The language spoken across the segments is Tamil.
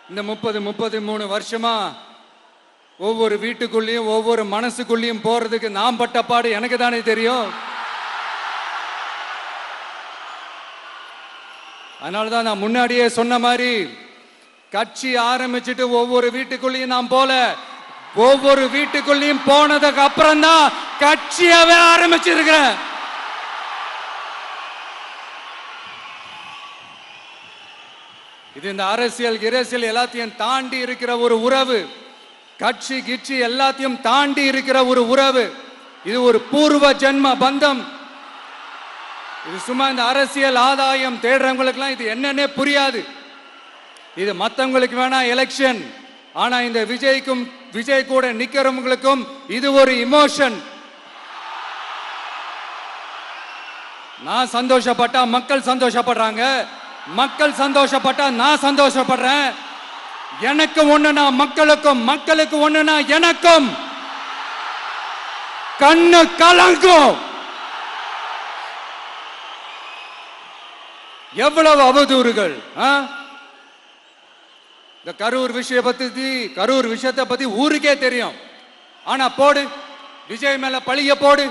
இந்த 33 வருஷமா ஒவ்வொரு வீட்டுக்குள்ளேயும் ஒவ்வொரு மனசுக்குள்ளேயும் போறதுக்கு நான் பட்ட பாடு எனக்கு தானே தெரியும். அதனாலதான் நான் முன்னாடியே சொன்ன மாதிரி கட்சி ஆரம்பிச்சுட்டு ஒவ்வொரு வீட்டுக்குள்ளேயும் நான் போல, ஒவ்வொரு வீட்டுக்குள்ளேயும் போனதுக்கு அப்புறம் தான் கட்சியாவே ஆரம்பிச்சிருக்கிறேன். இது இந்த அரசியல் இரசியல் எல்லாத்தையும் தாண்டி இருக்கிற ஒரு உறவு. கட்சி கிட்சி எல்லாத்தையும் தாண்டி இருக்கிற ஒரு உறவு. இது ஒரு பூர்வ ஜென்ம பந்தம். இது சும்மா இந்த அரசியல் ஆதாயம் தேடுறவங்களுக்குலாம் இது என்னன்னே புரியாது. இது மற்றவங்களுக்கு வேணா எலெக்ஷன், ஆனா இந்த விஜய் கூட நிக்கிறவங்களுக்கும் இது ஒரு இமோஷன். நான் சந்தோஷப்பட்டா மக்கள் சந்தோஷப்படுறாங்க, மக்கள் சந்தோஷப்பட்டா நான் சந்தோஷப்படுறேன். எனக்கு ஒண்ணுனா மக்களுக்கும், மக்களுக்கு ஒண்ணுனா எனக்கும் கண்ணு கலங்கும். எவ்வளவு அவதூறுகள்! இந்த கரூர் விஷயத்தை பத்தி ஊருக்கே தெரியும். ஆனா போடு, விஜய் மேல பழிய போடு.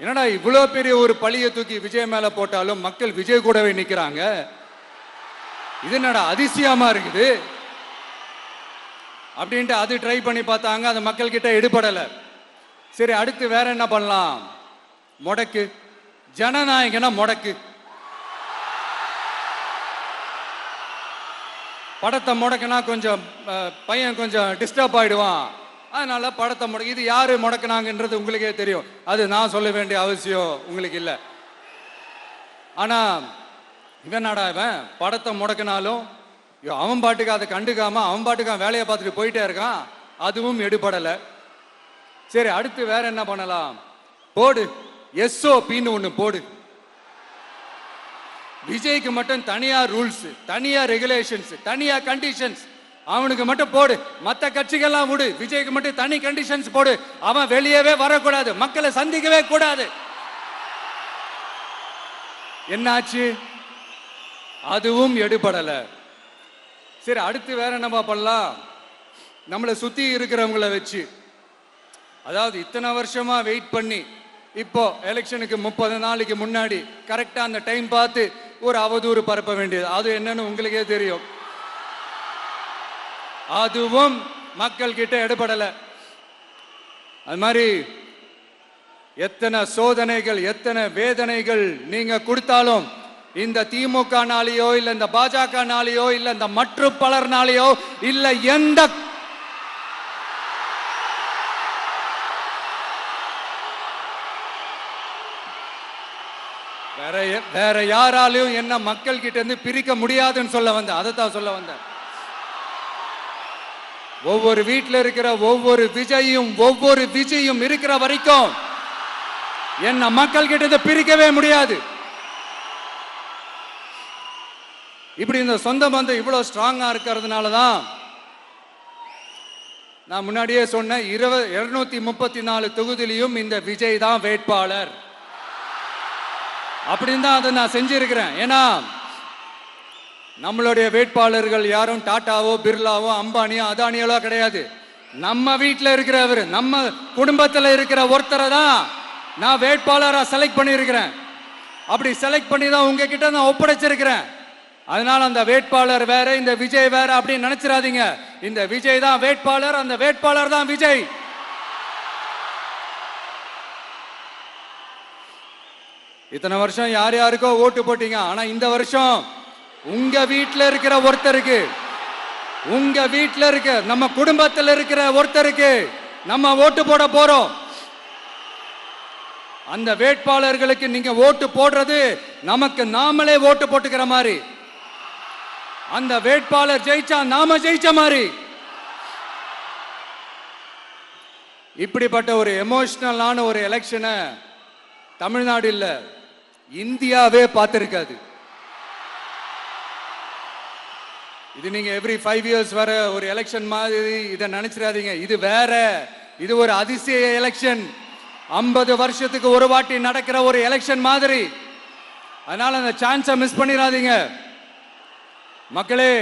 என்னடா இவ்வளவு பெரிய ஒரு பழிய தூக்கி விஜய் மேல போட்டாலும் மக்கள் விஜய் கூடவே நிக்கிறாங்க. இது என்னடா அதிசயமா இருக்குது அப்படின்ட்டு அது ட்ரை பண்ணி பார்த்தாங்க. அது மக்கள் கிட்ட எடுபடல. சரி, அடுத்து வேற என்ன பண்ணலாம்? முடக்கு, ஜனநாயகனா முடக்கு. படத்தை முடக்குனா கொஞ்சம் பையன் கொஞ்சம் டிஸ்டர்ப் ஆயிடுவான். அதனால படத்தை முடக்கு. இது யாரு முடக்குனாங்கன்றது உங்களுக்கே தெரியும். அது நான் சொல்ல வேண்டிய அவசியம் உங்களுக்கு இல்லை. ஆனா இவன் நாடா இவன் படத்தை முடக்கினாலும் அவன் பாட்டுக்கு அதை கண்டுக்காம அவன் பாட்டுக்கு வேலையை பார்த்துட்டு போயிட்டே இருக்கான். அதுவும் எடுபடலை. சரி, அடுத்து வேற என்ன பண்ணலாம்? போடு, SOPன்னு ஒண்ணு போடு. விஜய்க்கு மட்டும் தனியா ரூல்ஸ், தனியா ரெகுலேஷன்ஸ், தனியா கண்டிஷன்ஸ் அவனுக்கு மட்டும் போடு. மற்ற கட்சிகள்லாம் விடு, விஜய்க்கு மட்டும் தனி கண்டிஷன்ஸ் போடு. அவன் வெளியவே வரக்கூடாது, மக்களை சந்திக்கவே கூடாது. என்னாச்சு? அதுவும் எடுபடல. சரி, அடுத்து வேற என்ன பண்ணலாம்? நம்மளை சுத்தி இருக்கிறவங்கள வச்சு, அதாவது இத்தனை வருஷமா வெயிட் பண்ணி இப்போ எலெக்ஷனுக்கு 30 நாளைக்கு முன்னாடி கரெக்டா அந்த டைம் பார்த்து ஒரு அவதூறு பரப்ப வேண்டியது. அது என்னன்னு உங்களுக்கே தெரியும். அதுவும் மக்கள் கிட்ட எடுபடல. அது மாதிரி எத்தனை சோதனைகள், எத்தனை வேதனைகள் நீங்க கொடுத்தாலும் இந்த திமுகனாலேயோ இல்ல இந்த பாஜகனாலேயோ இல்ல இந்த மற்றும் பலர்னாலேயோ இல்ல எந்த வேற யாராலையும் என்ன மக்கள் கிட்ட இருந்து பிரிக்க முடியாதுன்னு சொல்ல வந்த. அதைத்தான் சொல்ல வந்த. ஒவ்வொரு வீட்டில் இருக்கிற ஒவ்வொரு விஜயும் இருக்கிற வரைக்கும் என்ன மக்கள் கிட்ட இருந்து பிரிக்கவே முடியாது. இப்படி இந்த சொந்த பந்தம் இவ்வளவு ஸ்ட்ராங்கா இருக்கிறதுனாலதான் நான் முன்னாடியே சொன்ன 234 தொகுதியிலையும் இந்த விஜய் தான் வேட்பாளர் அப்படின்னு தான் அதை நான் செஞ்சிருக்கிறேன். ஏன்னா நம்மளுடைய வேட்பாளர்கள் யாரும் டாட்டாவோ பிர்லாவோ அம்பானியோ அதானியோ கிடையாது. நம்ம வீட்டில் இருக்கிறவர், நம்ம குடும்பத்தில் இருக்கிற ஒருத்தரை தான் நான் வேட்பாளராக செலக்ட் பண்ணியிருக்கிறேன். அப்படி செலக்ட் பண்ணி தான் உங்ககிட்ட நான் ஒப்படைச்சிருக்கிறேன். அதனால அந்த வேட்பாளர் வேற, இந்த விஜய் வேற அப்படின்னு நினைச்சிடாதீங்க. இந்த விஜய் தான் வேட்பாளர், அந்த வேட்பாளர் தான் விஜய். இத்தனை வருஷம் யார் யாருக்கோ ஓட்டு போட்டீங்க. ஆனா இந்த வருஷம் உங்க வீட்டில் இருக்கிற ஒருத்தருக்கு, உங்க வீட்டில் இருக்க நம்ம குடும்பத்தில் இருக்கிற ஒருத்தருக்கு நம்ம ஓட்டு போட போறோம். அந்த வேட்பாளர்களுக்கு நீங்க ஓட்டு போடுறது நமக்கு நாமளே ஓட்டு போட்டுக்கிற மாதிரி. அந்த வேட்பாளர் ஜெயிச்சா நாம ஜெயிச்ச மாதிரி. இப்படிப்பட்ட ஒரு எமோஷனலான ஒரு எலெக்ஷனை தமிழ்நாடு இல்ல, இந்தியாவே பார்த்திருக்காது. இது நீங்க எவ்ரி 5 இயர்ஸ் வர ஒரு எலெக்ஷன் மாதிரி இதை நினைச்சிடாதீங்க. இது வேற, இது ஒரு அதிசய எலெக்ஷன். 50 வருஷத்துக்கு ஒரு வாட்டி நடக்கிற ஒரு எலெக்ஷன் மாதிரி. அதனால அந்த சான்ஸை மிஸ் பண்ணிடாதீங்க. மக்களே,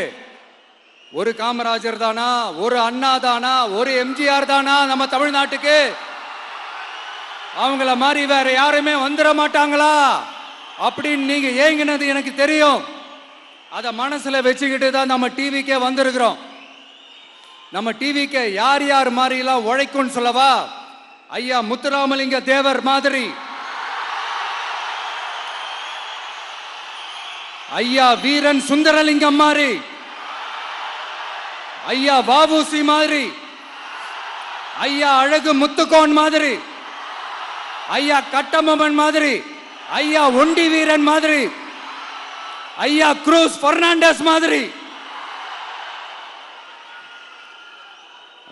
ஒரு காமராஜர் தானா, ஒரு அண்ணா தானா, ஒரு எம்ஜிஆர் தானா நம்ம தமிழ்நாட்டுக்கு? அவங்கள மாதிரி வேற யாருமே வந்துட மாட்டாங்களா அப்படின்னு நீங்க ஏங்கினது எனக்கு தெரியும். அதை மனசுல வச்சுக்கிட்டு தான் நம்ம டிவிக்கே வந்திருக்கிறோம். நம்ம டிவிக்கு யார் யார் மாதிரிலாம் உழைக்கும்னு சொல்லவா? ஐயா முத்துராமலிங்க தேவர் மாதிரி, ஐயா வீரன் சுந்தரலிங்கம் மாதிரி, ஐயா வாபூசி மாதிரி, ஐயா அழகு முத்துக்கோன் மாதிரி, ஐயா கட்டபொம்மன் மாதிரி, ஐயா ஒண்டி வீரன் மாதிரி, ஐயா குரூஸ் பெர்னாண்டஸ் மாதிரி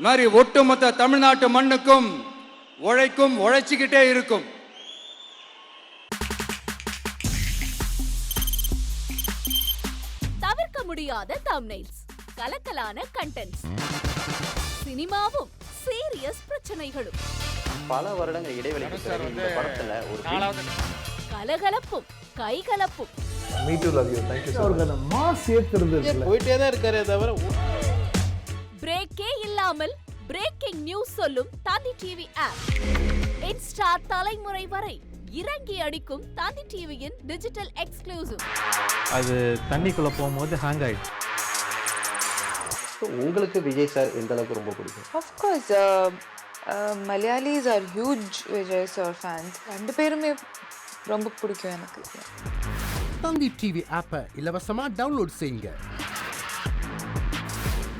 மாதிரி ஒட்டுமொத்த தமிழ்நாட்டு மண்ணுக்கும் உழைச்சிக்கிட்டே இருக்கும். தவிர்க்க முடியாத தம்ப்நெயில்ஸ், கலக்கலான கண்டென்ட்ஸ், சினிமாவும் சீரியஸ் பிரச்சனைகளும், பல வருடங்கள் இடைவெளிக்கு பிறகு இந்த படத்துல ஒரு கலகலப்பும் கைகலப்பும். Me too, love you. Thank you so much. அவருக்கு அந்த மாஸ் ஏத்துறது இருக்குல்ல, போயிட்டே தான் இருக்காரே தவிர பிரேக்கே இல்லாமல் பிரேக்கிங் நியூஸ் சொல்லும் தந்தி டிவி ஆப். இன்ஸ்டா தலைமுறை வரை இறங்கி அடிக்கும் தந்தி டிவியின் டிஜிட்டல் எக்ஸ்க்ளூசிவ். அது தண்ணிக்குள்ள போகும்போது ஹேங் ஆயிடுச்சு. உங்களுக்கு விஜய் சார் எந்த அளவுக்கு ரொம்ப பிடிக்கும்? Of course, Malayalis are huge Vijay sir fans. ரெண்டு பேருமே ரொம்ப பிடிக்கும் எனக்கு. தந்தி டிவி ஆப்பை இலவசமா டவுன்லோட் செய்யுங்க,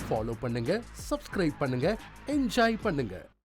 ஃபாலோ பண்ணுங்க, சப்ஸ்கிரைப் பண்ணுங்க, என்ஜாய் பண்ணுங்க.